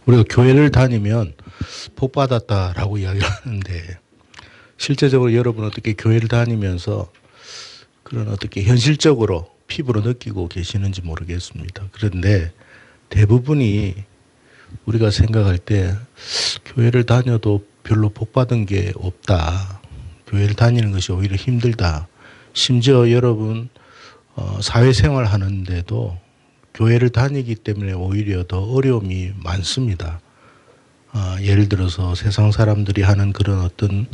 우리가 교회를 다니면 복 받았다라고 이야기를 하는데 실제적으로 여러분 어떻게 교회를 다니면서 그런 어떻게 현실적으로 피부로 느끼고 계시는지 모르겠습니다. 그런데 대부분이 우리가 생각할 때 교회를 다녀도 별로 복 받은 게 없다. 교회를 다니는 것이 오히려 힘들다. 심지어 여러분 사회생활 하는데도 교회를 다니기 때문에 오히려 더 어려움이 많습니다. 예를 들어서 세상 사람들이 하는 그런 어떤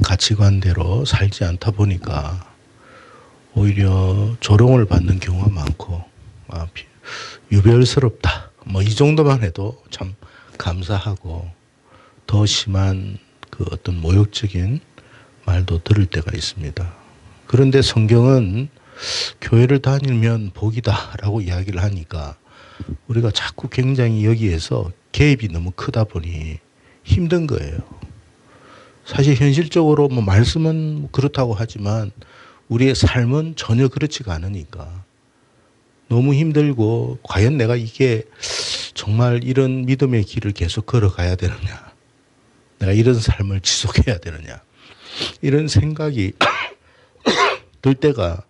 가치관대로 살지 않다 보니까 오히려 조롱을 받는 경우가 많고 유별스럽다. 뭐 이 정도만 해도 참 감사하고 더 심한 그 어떤 모욕적인 말도 들을 때가 있습니다. 그런데 성경은 교회를 다니면 복이다라고 이야기를 하니까 우리가 자꾸 굉장히 여기에서 개입이 너무 크다 보니 힘든 거예요. 사실 현실적으로 뭐 말씀은 그렇다고 하지만 우리의 삶은 전혀 그렇지가 않으니까 너무 힘들고 과연 내가 이게 정말 이런 믿음의 길을 계속 걸어가야 되느냐, 내가 이런 삶을 지속해야 되느냐 이런 생각이 들 때가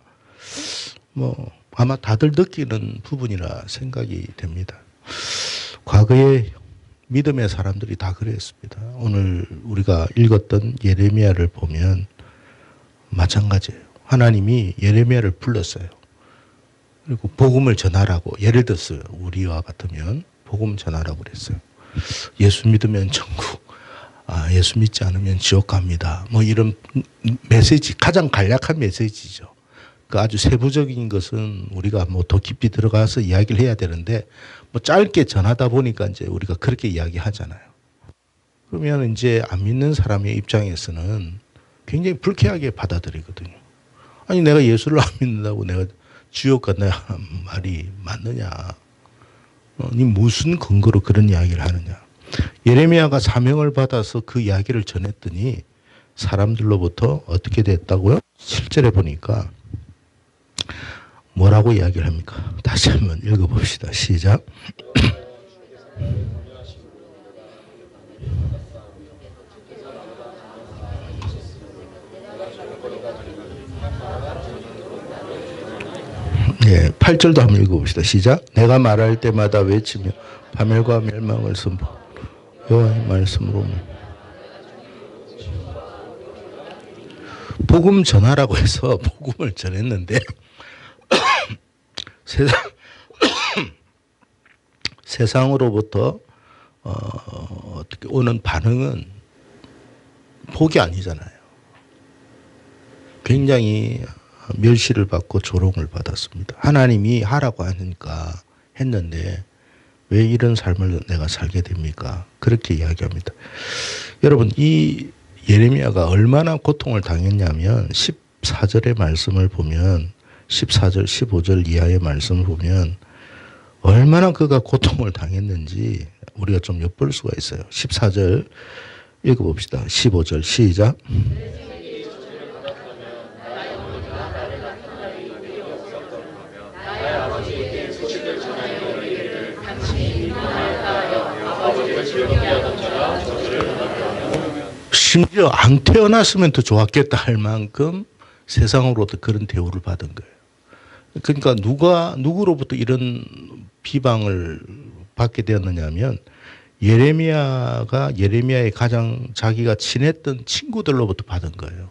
뭐 아마 다들 느끼는 부분이라 생각이 됩니다. 과거에 믿음의 사람들이 다 그랬습니다. 오늘 우리가 읽었던 예레미야를 보면 마찬가지예요. 하나님이 예레미야를 불렀어요. 그리고 복음을 전하라고, 예를 들었어요. 우리와 같으면 복음 전하라고 그랬어요. 예수 믿으면 천국, 예수 믿지 않으면 지옥 갑니다. 뭐 이런 메시지, 가장 간략한 메시지죠. 그 아주 세부적인 것은 우리가 뭐 더 깊이 들어가서 이야기를 해야 되는데 뭐 짧게 전하다 보니까 이제 우리가 그렇게 이야기하잖아요. 그러면 이제 안 믿는 사람의 입장에서는 굉장히 불쾌하게 받아들이거든요. 아니 내가 예수를 안 믿는다고 내가 지옥 간다 말이 맞느냐? 니 무슨 근거로 그런 이야기를 하느냐? 예레미야가 사명을 받아서 그 이야기를 전했더니 사람들로부터 어떻게 됐다고요? 7절에 보니까 뭐라고 이야기를 합니까? 다시 한번 읽어봅시다. 시작. 예, 8절도 한번 읽어봅시다. 시작. 내가 말할 때마다 외치며 파멸과 멸망을 선포. 여호와의 말씀으로. 복음 전하라고 해서 복음을 전했는데 세상으로부터 어떻게 오는 반응은 복이 아니잖아요. 굉장히 멸시를 받고 조롱을 받았습니다. 하나님이 하라고 하니까 했는데 왜 이런 삶을 내가 살게 됩니까? 그렇게 이야기합니다. 여러분 이 예레미야가 얼마나 고통을 당했냐면 14절의 말씀을 보면 14절 15절 이하의 말씀을 보면 얼마나 그가 고통을 당했는지 우리가 좀 엿볼 수가 있어요. 14절 읽어봅시다. 15절 시작. 심지어 안 태어났으면 더 좋았겠다 할 만큼 세상으로부터 그런 대우를 받은 거예요. 그러니까 누구로부터 이런 비방을 받게 되었느냐 하면 예레미야의 가장 자기가 친했던 친구들로부터 받은 거예요.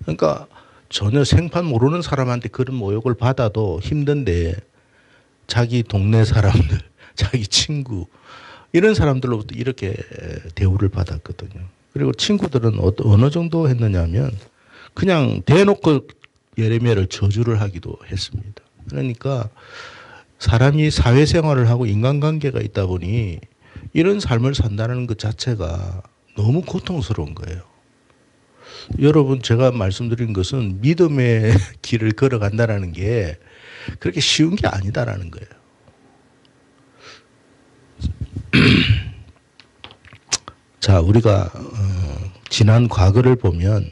그러니까 전혀 생판 모르는 사람한테 그런 모욕을 받아도 힘든데 자기 동네 사람들, 자기 친구 이런 사람들로부터 이렇게 대우를 받았거든요. 그리고 친구들은 어느 정도 했느냐면 그냥 대놓고 예레미야를 저주를 하기도 했습니다. 그러니까 사람이 사회생활을 하고 인간관계가 있다 보니 이런 삶을 산다는 것 자체가 너무 고통스러운 거예요. 여러분 제가 말씀드린 것은 믿음의 길을 걸어간다는 게 그렇게 쉬운 게 아니다라는 거예요. 자, 우리가 지난 과거를 보면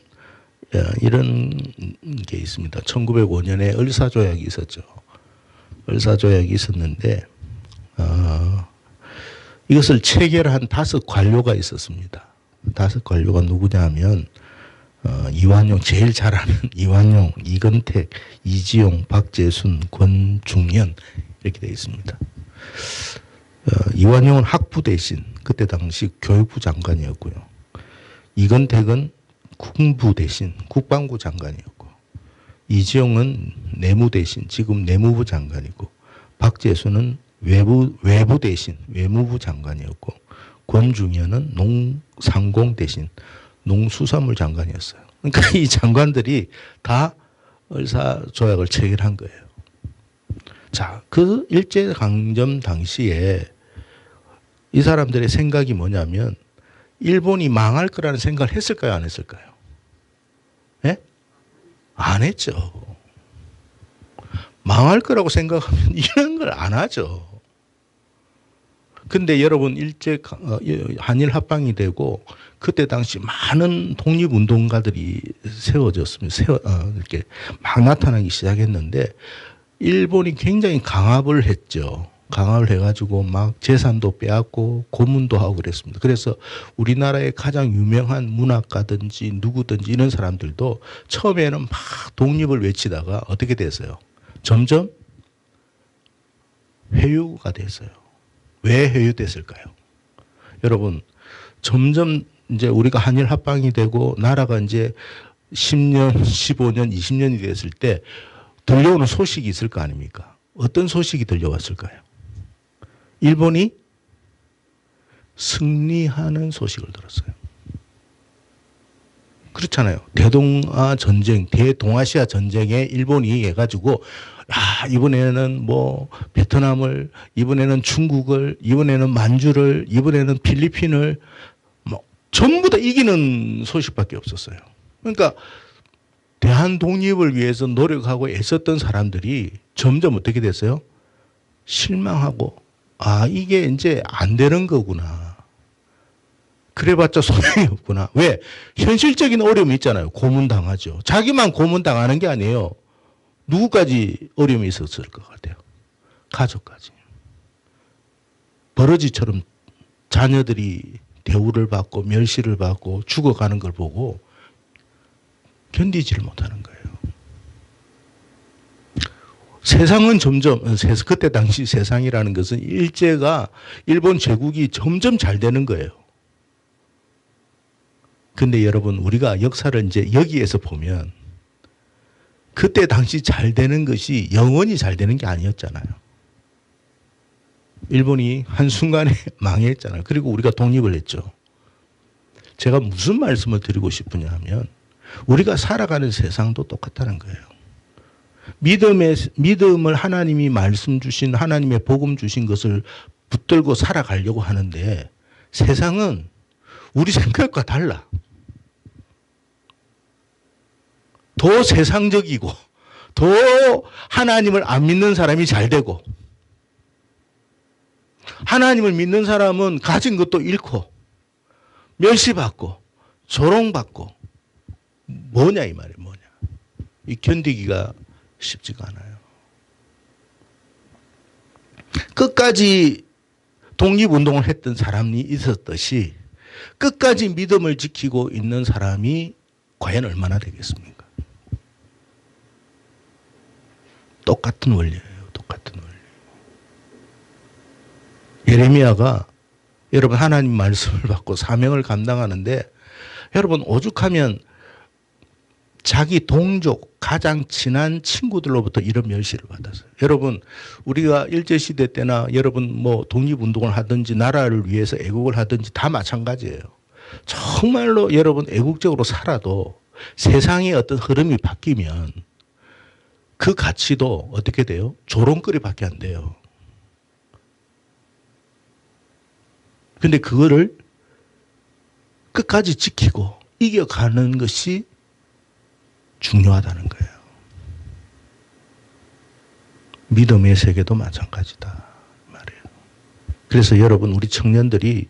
이런 게 있습니다. 1905년에 을사조약이 있었죠. 을사조약이 있었는데 이것을 체결한 5관료가 있었습니다. 5관료가 누구냐 하면 이완용, 제일 잘 아는 이완용, 이건택, 이지용, 박재순, 권중현 이렇게 되어 있습니다. 이완용은 학부 대신 그때 당시 교육부 장관이었고요. 이건택은 국부 대신 국방부 장관이었고, 이지용은 내무 대신 지금 내무부 장관이고, 박재순은 외부 대신 외무부 장관이었고, 권중현은 농상공 대신 농수산물 장관이었어요. 그러니까 이 장관들이 다 을사조약을 체결한 거예요. 자, 그 일제강점 당시에 이 사람들의 생각이 뭐냐면 일본이 망할 거라는 생각을 했을까요? 안 했을까요? 예? 안 했죠. 망할 거라고 생각하면 이런 걸 안 하죠. 근데 여러분 한일 합방이 되고 그때 당시 많은 독립운동가들이 세워졌습니다. 이렇게 막 나타나기 시작했는데 일본이 굉장히 강압을 했죠. 강압을 해가지고 막 재산도 빼앗고 고문도 하고 그랬습니다. 그래서 우리나라의 가장 유명한 문학가든지 누구든지 이런 사람들도 처음에는 막 독립을 외치다가 어떻게 됐어요? 점점 회유가 됐어요. 왜 회유됐을까요? 여러분, 점점 이제 우리가 한일 합방이 되고 나라가 이제 10년, 15년, 20년이 됐을 때 들려오는 소식이 있을 거 아닙니까? 어떤 소식이 들려왔을까요? 일본이 승리하는 소식을 들었어요. 그렇잖아요. 대동아시아 전쟁에 일본이 해가지고 이번에는 뭐 베트남을, 이번에는 중국을, 이번에는 만주를, 이번에는 필리핀을 뭐 전부 다 이기는 소식밖에 없었어요. 그러니까 대한 독립을 위해서 노력하고 애썼던 사람들이 점점 어떻게 됐어요? 실망하고 이게 이제 안 되는 거구나. 그래봤자 소용이 없구나. 왜? 현실적인 어려움이 있잖아요. 고문당하죠. 자기만 고문당하는 게 아니에요. 누구까지 어려움이 있었을 것 같아요? 가족까지. 버러지처럼 자녀들이 대우를 받고 멸시를 받고 죽어가는 걸 보고 견디지를 못하는 거예요. 세상은 점점, 그때 당시 세상이라는 것은 일본 제국이 점점 잘 되는 거예요. 근데 여러분, 우리가 역사를 이제 여기에서 보면 그때 당시 잘 되는 것이 영원히 잘 되는 게 아니었잖아요. 일본이 한순간에 망했잖아요. 그리고 우리가 독립을 했죠. 제가 무슨 말씀을 드리고 싶으냐 하면 우리가 살아가는 세상도 똑같다는 거예요. 믿음을 하나님이 말씀 주신, 하나님의 복음 주신 것을 붙들고 살아가려고 하는데 세상은 우리 생각과 달라. 더 세상적이고 더 하나님을 안 믿는 사람이 잘 되고, 하나님을 믿는 사람은 가진 것도 잃고 멸시받고 조롱받고, 뭐냐 이 말이에요. 뭐냐. 이 견디기가 쉽지가 않아요. 끝까지 독립운동을 했던 사람이 있었듯이 끝까지 믿음을 지키고 있는 사람이 과연 얼마나 되겠습니까? 똑같은 원리예요. 똑같은 원리. 예레미야가 여러분 하나님 말씀을 받고 사명을 감당하는데, 여러분 오죽하면 자기 동족, 가장 친한 친구들로부터 이런 멸시를 받았어요. 여러분, 우리가 일제시대 때나 여러분 뭐 독립운동을 하든지 나라를 위해서 애국을 하든지 다 마찬가지예요. 정말로 여러분 애국적으로 살아도 세상의 어떤 흐름이 바뀌면 그 가치도 어떻게 돼요? 조롱거리밖에 안 돼요. 근데 그거를 끝까지 지키고 이겨가는 것이 중요하다는 거예요. 믿음의 세계도 마찬가지다 말이에요. 그래서 여러분, 우리 청년들이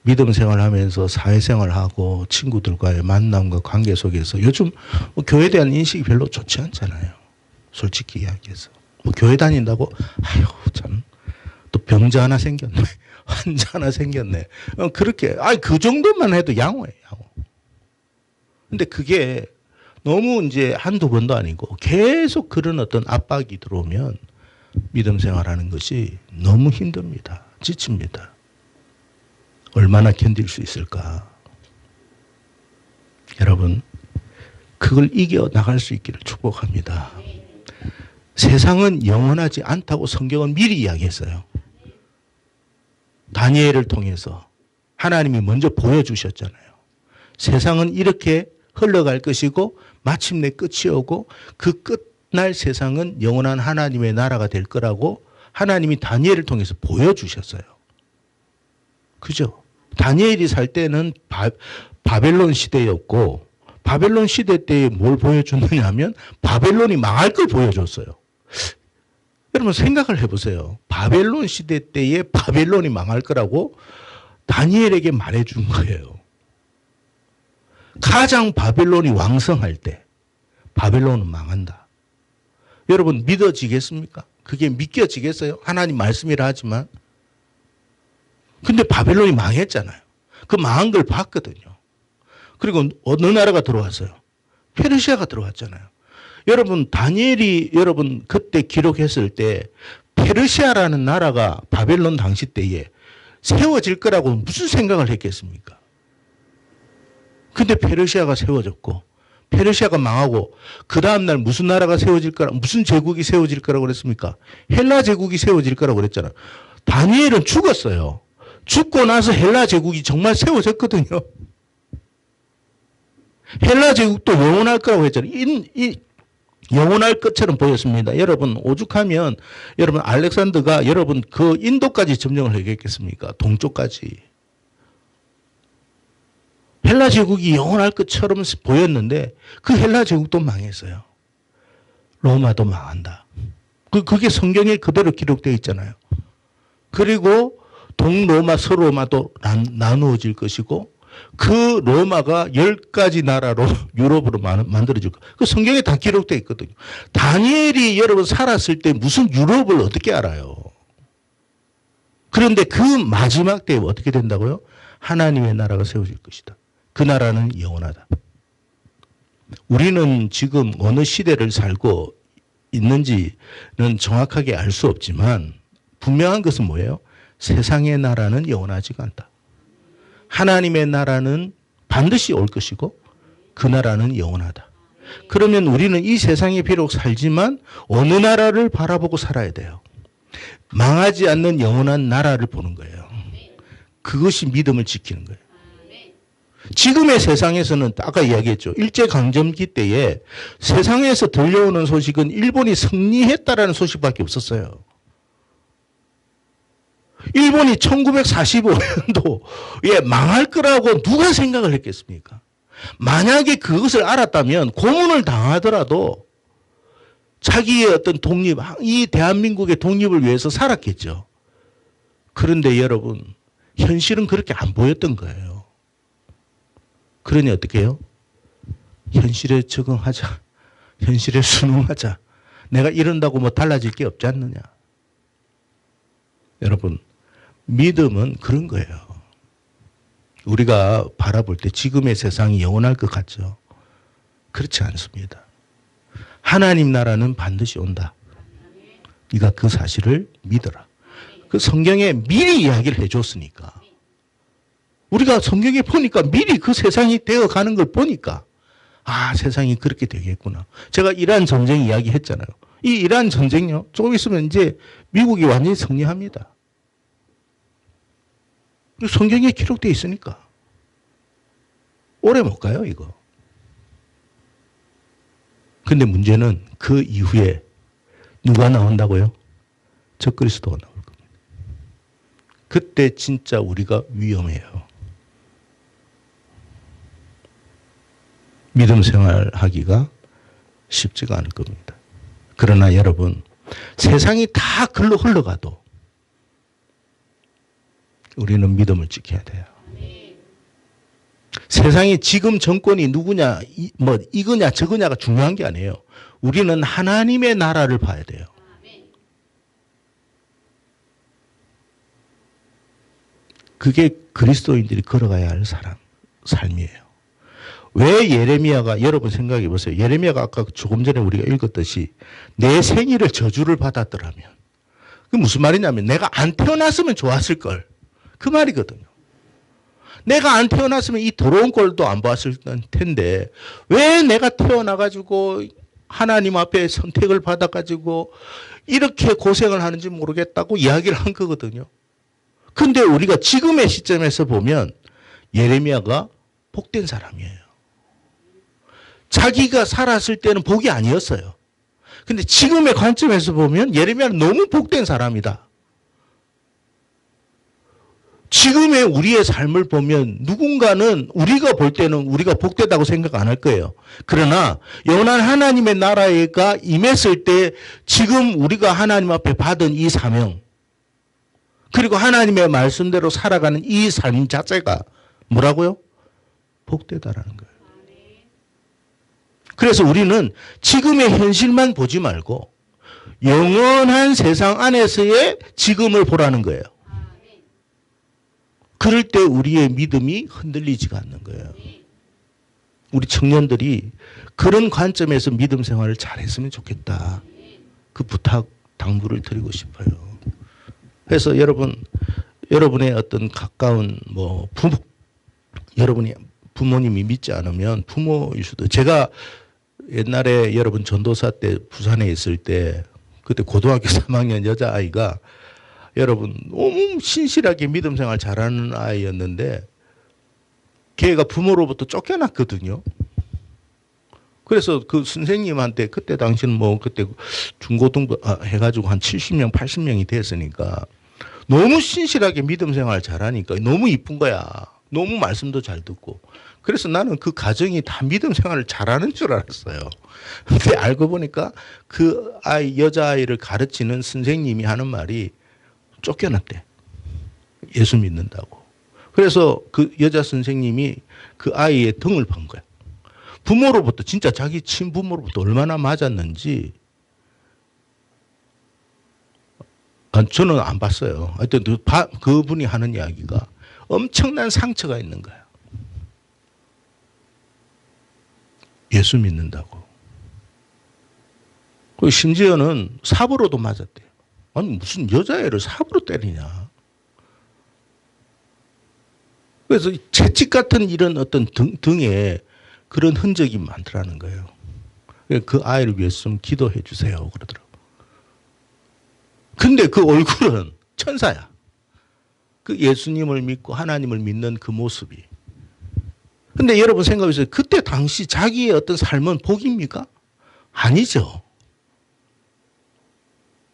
믿음 생활하면서 사회생활하고 친구들과의 만남과 관계 속에서 요즘 뭐 교회에 대한 인식이 별로 좋지 않잖아요. 솔직히 이야기해서. 뭐 교회 다닌다고 아유 참 또 병자 하나 생겼네. 환자 하나 생겼네. 그렇게, 그 정도만 해도 양호해요, 양호. 근데 그게 너무 이제 한두 번도 아니고 계속 그런 어떤 압박이 들어오면 믿음 생활하는 것이 너무 힘듭니다. 지칩니다. 얼마나 견딜 수 있을까? 여러분, 그걸 이겨 나갈 수 있기를 축복합니다. 세상은 영원하지 않다고 성경은 미리 이야기했어요. 다니엘을 통해서 하나님이 먼저 보여주셨잖아요. 세상은 이렇게 흘러갈 것이고 마침내 끝이 오고 그 끝날 세상은 영원한 하나님의 나라가 될 거라고 하나님이 다니엘을 통해서 보여주셨어요. 그죠? 다니엘이 살 때는 바벨론 시대였고 바벨론 시대 때에 뭘 보여줬느냐 하면 바벨론이 망할 걸 보여줬어요. 여러분 생각을 해보세요. 바벨론 시대 때에 바벨론이 망할 거라고 다니엘에게 말해준 거예요. 가장 바벨론이 왕성할 때 바벨론은 망한다. 여러분 믿어지겠습니까? 그게 믿겨지겠어요? 하나님 말씀이라 하지만. 근데 바벨론이 망했잖아요. 그 망한 걸 봤거든요. 그리고 어느 나라가 들어왔어요? 페르시아가 들어왔잖아요. 여러분 다니엘이 여러분 그때 기록했을 때 페르시아라는 나라가 바벨론 당시 때에 세워질 거라고 무슨 생각을 했겠습니까? 근데 페르시아가 세워졌고 페르시아가 망하고 그 다음날 무슨 나라가 세워질 거라 무슨 제국이 세워질 거라고 그랬습니까? 헬라 제국이 세워질 거라고 그랬잖아요. 다니엘은 죽었어요. 죽고 나서 헬라 제국이 정말 세워졌거든요. 헬라 제국도 영원할 거라고 했잖아요. 영원할 것처럼 보였습니다. 여러분 오죽하면 여러분 알렉산더가 여러분 그 인도까지 점령을 하겠습니까? 동쪽까지. 헬라 제국이 영원할 것처럼 보였는데 그 헬라 제국도 망했어요. 로마도 망한다. 그게 성경에 그대로 기록되어 있잖아요. 그리고 동로마, 서로마도 나누어질 것이고 그 로마가 10가지 나라로 유럽으로 만들어질 거예요. 그 성경에 다 기록되어 있거든요. 다니엘이 여러분 살았을 때 무슨 유럽을 어떻게 알아요? 그런데 그 마지막 때에 어떻게 된다고요? 하나님의 나라가 세워질 것이다. 그 나라는 영원하다. 우리는 지금 어느 시대를 살고 있는지는 정확하게 알 수 없지만 분명한 것은 뭐예요? 세상의 나라는 영원하지가 않다. 하나님의 나라는 반드시 올 것이고 그 나라는 영원하다. 그러면 우리는 이 세상에 비록 살지만 어느 나라를 바라보고 살아야 돼요? 망하지 않는 영원한 나라를 보는 거예요. 그것이 믿음을 지키는 거예요. 지금의 세상에서는 아까 이야기했죠. 일제강점기 때에 세상에서 들려오는 소식은 일본이 승리했다라는 소식밖에 없었어요. 일본이 1945년도에 망할 거라고 누가 생각을 했겠습니까? 만약에 그것을 알았다면 고문을 당하더라도 자기의 어떤 독립, 이 대한민국의 독립을 위해서 살았겠죠. 그런데 여러분, 현실은 그렇게 안 보였던 거예요. 그러니 어떻게 해요? 현실에 적응하자. 현실에 순응하자. 내가 이런다고 뭐 달라질 게 없지 않느냐. 여러분, 믿음은 그런 거예요. 우리가 바라볼 때 지금의 세상이 영원할 것 같죠? 그렇지 않습니다. 하나님 나라는 반드시 온다. 네가 그 사실을 믿어라. 그 성경에 미리 이야기를 해줬으니까. 우리가 성경에 보니까 미리 그 세상이 되어가는 걸 보니까 아, 세상이 그렇게 되겠구나. 제가 이란 전쟁 이야기 했잖아요. 이 이란 전쟁요. 조금 있으면 이제 미국이 완전히 승리합니다. 성경에 기록되어 있으니까. 오래 못 가요, 이거. 근데 문제는 그 이후에 누가 나온다고요? 적그리스도가 나올 겁니다. 그때 진짜 우리가 위험해요. 믿음 생활하기가 쉽지가 않을 겁니다. 그러나 여러분, 세상이 다 글로 흘러가도 우리는 믿음을 지켜야 돼요. 세상에 지금 정권이 누구냐, 뭐 이거냐 저거냐가 중요한 게 아니에요. 우리는 하나님의 나라를 봐야 돼요. 그게 그리스도인들이 걸어가야 할 삶이에요. 왜 예레미야가, 여러분 생각해 보세요. 예레미야가 아까 조금 전에 우리가 읽었듯이 내 생일을 저주를 받았더라면, 그 무슨 말이냐면 내가 안 태어났으면 좋았을 걸. 그 말이거든요. 내가 안 태어났으면 이 더러운 꼴도 안 봤을 텐데 왜 내가 태어나가지고 하나님 앞에 선택을 받아가지고 이렇게 고생을 하는지 모르겠다고 이야기를 한 거거든요. 근데 우리가 지금의 시점에서 보면 예레미야가 복된 사람이에요. 자기가 살았을 때는 복이 아니었어요. 근데 지금의 관점에서 보면 예레미야는 너무 복된 사람이다. 지금의 우리의 삶을 보면 누군가는 우리가 볼 때는 우리가 복되다고 생각 안 할 거예요. 그러나 영원한 하나님의 나라가 임했을 때 지금 우리가 하나님 앞에 받은 이 사명, 그리고 하나님의 말씀대로 살아가는 이 삶 자체가 뭐라고요? 복되다라는 거예요. 그래서 우리는 지금의 현실만 보지 말고 영원한 세상 안에서의 지금을 보라는 거예요. 그럴 때 우리의 믿음이 흔들리지가 않는 거예요. 우리 청년들이 그런 관점에서 믿음 생활을 잘했으면 좋겠다. 그 부탁, 당부를 드리고 싶어요. 그래서 여러분의 어떤 가까운 여러분이 부모님이 믿지 않으면 부모일 수도. 제가 옛날에 여러분 전도사 때 부산에 있을 때 그때 고등학교 3학년 여자아이가 여러분 너무 신실하게 믿음 생활 잘하는 아이였는데 걔가 부모로부터 쫓겨났거든요. 그래서 그 선생님한테 그때 당시는 그때 중고등부 해가지고 한 70명, 80명이 됐으니까 너무 신실하게 믿음 생활 잘하니까 너무 이쁜 거야. 너무 말씀도 잘 듣고. 그래서 나는 그 가정이 다 믿음 생활을 잘하는 줄 알았어요. 근데 알고 보니까 그 여자아이를 가르치는 선생님이 하는 말이 쫓겨났대. 예수 믿는다고. 그래서 그 여자 선생님이 그 아이의 등을 판 거야. 부모로부터, 진짜 자기 친부모로부터 얼마나 맞았는지 저는 안 봤어요. 하여튼 그분이 하는 이야기가 엄청난 상처가 있는 거야. 예수 믿는다고. 그리고 심지어는 삽으로도 맞았대요. 아니 무슨 여자애를 삽으로 때리냐. 그래서 채찍 같은 이런 어떤 등에 그런 흔적이 많더라는 거예요. 그 아이를 위해서 좀 기도해 주세요 그러더라고요. 근데 그 얼굴은 천사야. 그 예수님을 믿고 하나님을 믿는 그 모습이. 근데 여러분 생각해 보세요. 그때 당시 자기의 어떤 삶은 복입니까? 아니죠.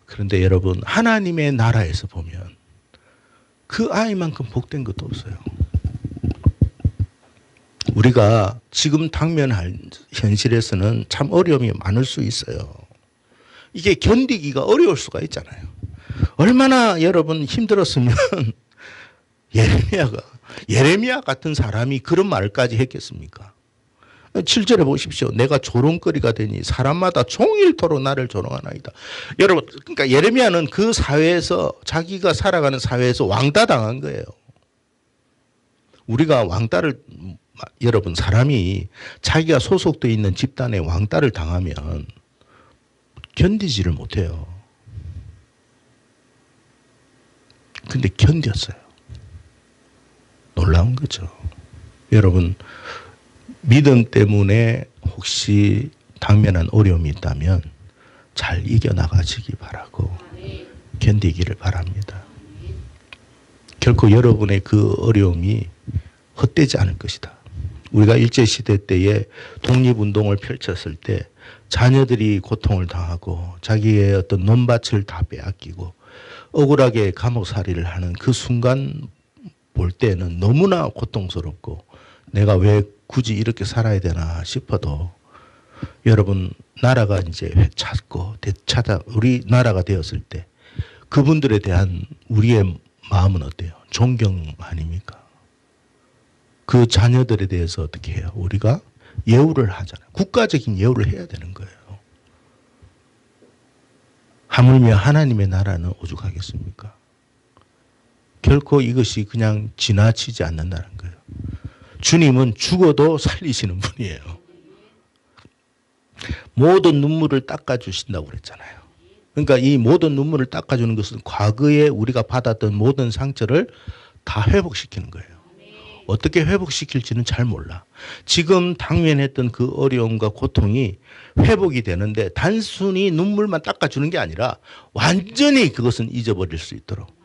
그런데 여러분 하나님의 나라에서 보면 그 아이만큼 복된 것도 없어요. 우리가 지금 당면할 현실에서는 참 어려움이 많을 수 있어요. 이게 견디기가 어려울 수가 있잖아요. 얼마나 여러분 힘들었으면 예레미야 같은 사람이 그런 말까지 했겠습니까? 7절에 보십시오. 내가 조롱거리가 되니 사람마다 종일토록 나를 조롱하나이다. 여러분, 그러니까 예레미야는 그 사회에서, 자기가 살아가는 사회에서 왕따 당한 거예요. 우리가 왕따를, 여러분, 사람이 자기가 소속되어 있는 집단에 왕따를 당하면 견디지를 못해요. 근데 견뎠어요. 놀라운 거죠. 여러분, 믿음 때문에 혹시 당면한 어려움이 있다면 잘 이겨나가시기 바라고 견디기를 바랍니다. 결코 여러분의 그 어려움이 헛되지 않을 것이다. 우리가 일제시대 때에 독립운동을 펼쳤을 때 자녀들이 고통을 당하고 자기의 어떤 논밭을 다 빼앗기고 억울하게 감옥살이를 하는 그 순간 볼 때는 너무나 고통스럽고 내가 왜 굳이 이렇게 살아야 되나 싶어도 여러분 나라가 이제 되찾고 우리 나라가 되었을 때 그분들에 대한 우리의 마음은 어때요? 존경 아닙니까? 그 자녀들에 대해서 어떻게 해요? 우리가 예우를 하잖아요. 국가적인 예우를 해야 되는 거예요. 하물며 하나님의 나라는 오죽하겠습니까? 결코 이것이 그냥 지나치지 않는다는 거예요. 주님은 죽어도 살리시는 분이에요. 모든 눈물을 닦아주신다고 그랬잖아요. 그러니까 이 모든 눈물을 닦아주는 것은 과거에 우리가 받았던 모든 상처를 다 회복시키는 거예요. 어떻게 회복시킬지는 잘 몰라. 지금 당면했던 그 어려움과 고통이 회복이 되는데 단순히 눈물만 닦아주는 게 아니라 완전히 그것은 잊어버릴 수 있도록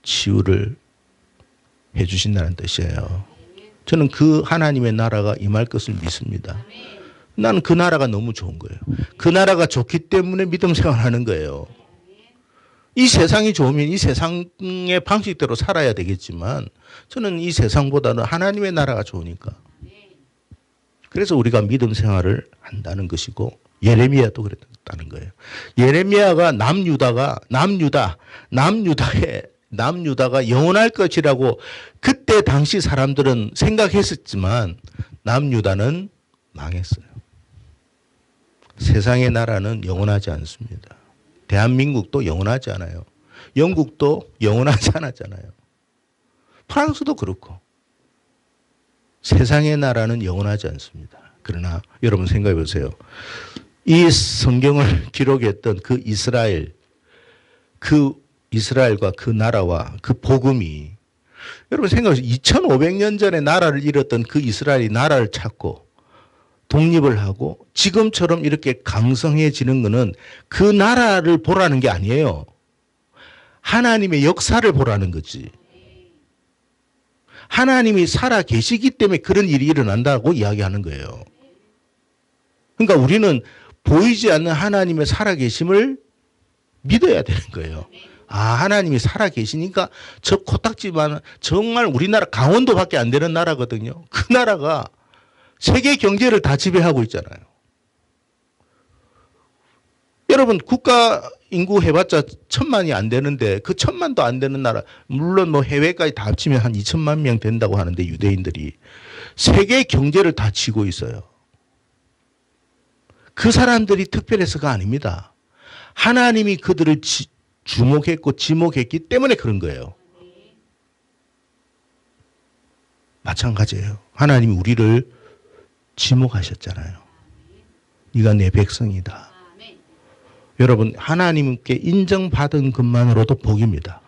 치유를 해주신다는 뜻이에요. 저는 그 하나님의 나라가 임할 것을 믿습니다. 나는 그 나라가 너무 좋은 거예요. 그 나라가 좋기 때문에 믿음 생활하는 거예요. 이 세상이 좋으면 이 세상의 방식대로 살아야 되겠지만 저는 이 세상보다는 하나님의 나라가 좋으니까. 그래서 우리가 믿음 생활을 한다는 것이고 예레미야도 그랬다는 거예요. 예레미야가 남유다가 영원할 것이라고 그때 당시 사람들은 생각했었지만 남유다는 망했어요. 세상의 나라는 영원하지 않습니다. 대한민국도 영원하지 않아요. 영국도 영원하지 않았잖아요. 프랑스도 그렇고 세상의 나라는 영원하지 않습니다. 그러나 여러분 생각해 보세요. 이 성경을 기록했던 그 이스라엘과 그 나라와 그 복음이 여러분 생각해 보세요. 2500년 전에 나라를 잃었던 그 이스라엘이 나라를 찾고 독립을 하고 지금처럼 이렇게 강성해지는 것은 그 나라를 보라는 게 아니에요. 하나님의 역사를 보라는 거지. 하나님이 살아 계시기 때문에 그런 일이 일어난다고 이야기하는 거예요. 그러니까 우리는 보이지 않는 하나님의 살아 계심을 믿어야 되는 거예요. 아, 하나님이 살아 계시니까 저 코딱지만 정말 우리나라 강원도밖에 안 되는 나라거든요. 그 나라가 세계 경제를 다 지배하고 있잖아요. 여러분 국가 인구 해봤자 1000만이 안 되는데 그 1000만도 안 되는 나라, 물론 뭐 해외까지 다 합치면 한 2000만 명 된다고 하는데 유대인들이 세계 경제를 다 쥐고 있어요. 그 사람들이 특별해서가 아닙니다. 하나님이 그들을 주목했고 지목했기 때문에 그런 거예요. 마찬가지예요. 하나님이 우리를 지목하셨잖아요. 네가 내 백성이다. 여러분 하나님께 인정받은 것만으로도 복입니다.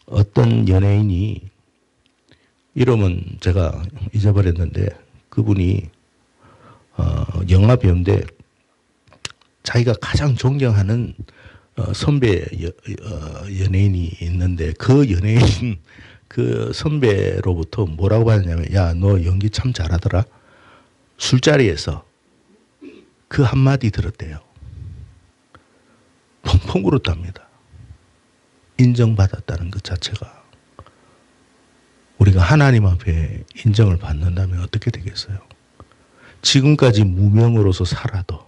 어떤 연예인이 이름은 제가 잊어버렸는데 그분이 영화 배우인데 자기가 가장 존경하는 선배 연예인이 있는데 그 연예인 그 선배로부터 뭐라고 받았냐면 야, 너 연기 참 잘하더라. 술자리에서 그 한마디 들었대요. 펑펑 울었답니다. 인정받았다는 것 자체가. 우리가 하나님 앞에 인정을 받는다면 어떻게 되겠어요? 지금까지 무명으로서 살아도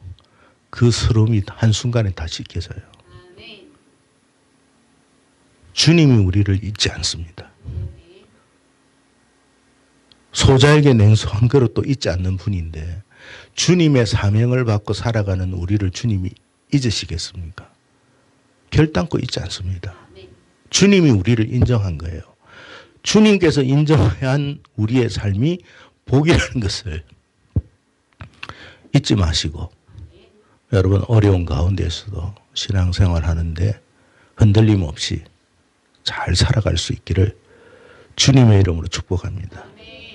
그 서러움이 한순간에 다 씻겨져요. 주님이 우리를 잊지 않습니다. 소자에게 냉수 한 그릇도 잊지 않는 분인데 주님의 사명을 받고 살아가는 우리를 주님이 잊으시겠습니까? 결단코 잊지 않습니다. 주님이 우리를 인정한 거예요. 주님께서 인정한 우리의 삶이 복이라는 것을 잊지 마시고 여러분 어려운 가운데서도 신앙생활 하는데 흔들림 없이 잘 살아갈 수 있기를 주님의 이름으로 축복합니다.